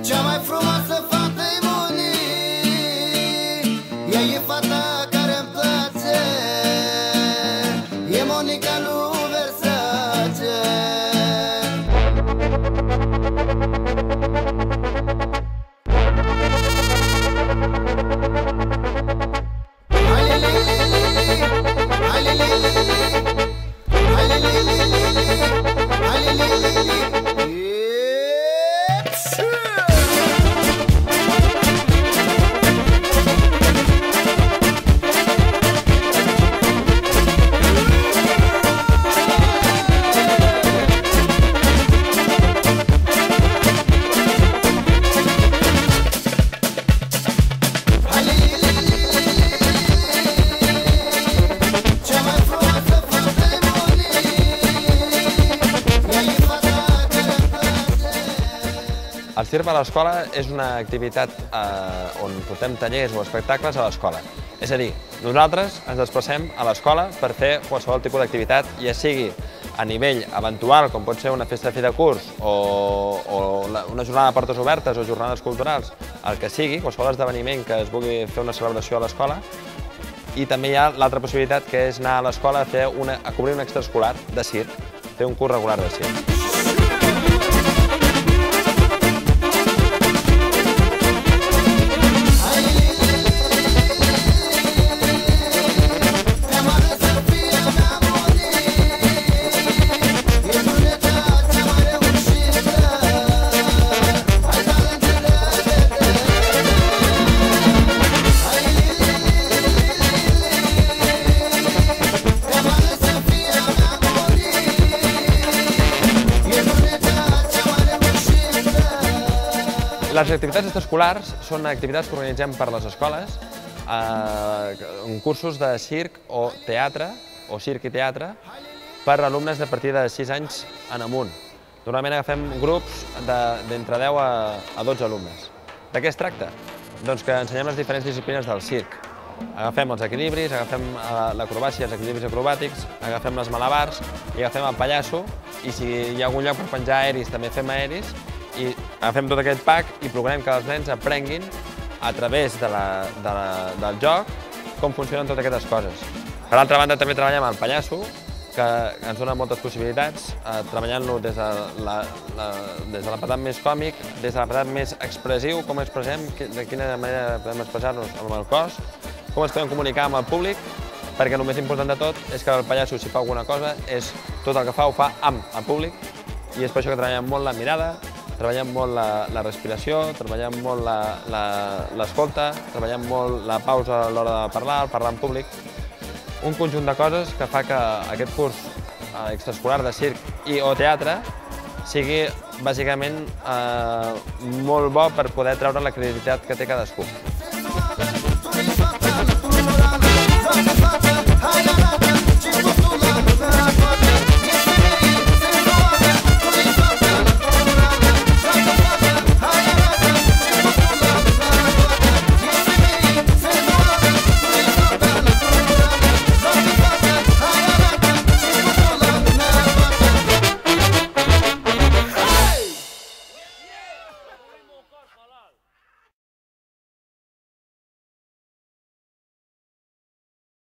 Cea mai frumoasă fată-i Moni, ea e fata care-mi place, e Monica lui Versace. El circ a l'escola és una activitat on portem tallers o espectacles a l'escola. És a dir, nosaltres ens desplacem a l'escola per fer qualsevol tipus d'activitat, ja sigui a nivell eventual, com pot ser una festa de fi de curs o una jornada de portes obertes o jornades culturals, el que sigui, qualsevol esdeveniment que es vulgui fer una celebració a l'escola. I també hi ha l'altra possibilitat, que és anar a l'escola a cobrir un extraescolar de circ, fer un curs regular de circ. Les activitats extraescolars són activitats que organitzem per les escoles, cursos de circ o teatre, o circ i teatre, per alumnes de partir de 6 anys en amunt. Normalment agafem grups d'entre 10 a 12 alumnes. De què es tracta? Doncs que ensenyem les diferents disciplines del circ. Agafem els equilibris, agafem l'acrobàcia, els equilibris acrobàtics, agafem les malabars i agafem el pallasso, i si hi ha algun lloc per penjar aeris, també fem aeris, i agafem tot aquest pack i procurem que els nens aprenguin a través del joc com funcionen totes aquestes coses. Per altra banda, també treballem el pallasso, que ens dona moltes possibilitats, treballant-lo des de l'apartat més còmic, des de l'apartat més expressiu, com expressem, de quina manera podem expressar-nos amb el cos, com ens podem comunicar amb el públic, perquè el més important de tot és que el pallasso, si fa alguna cosa, és tot el que fa ho fa amb el públic, i és per això que treballem molt la mirada, treballem molt la respiració, treballem molt l'escolta, treballem molt la pausa a l'hora de parlar, el parlar en públic. Un conjunt de coses que fa que aquest curs extraescolar de circ i o teatre sigui bàsicament molt bo per poder treure la creativitat que té cadascú.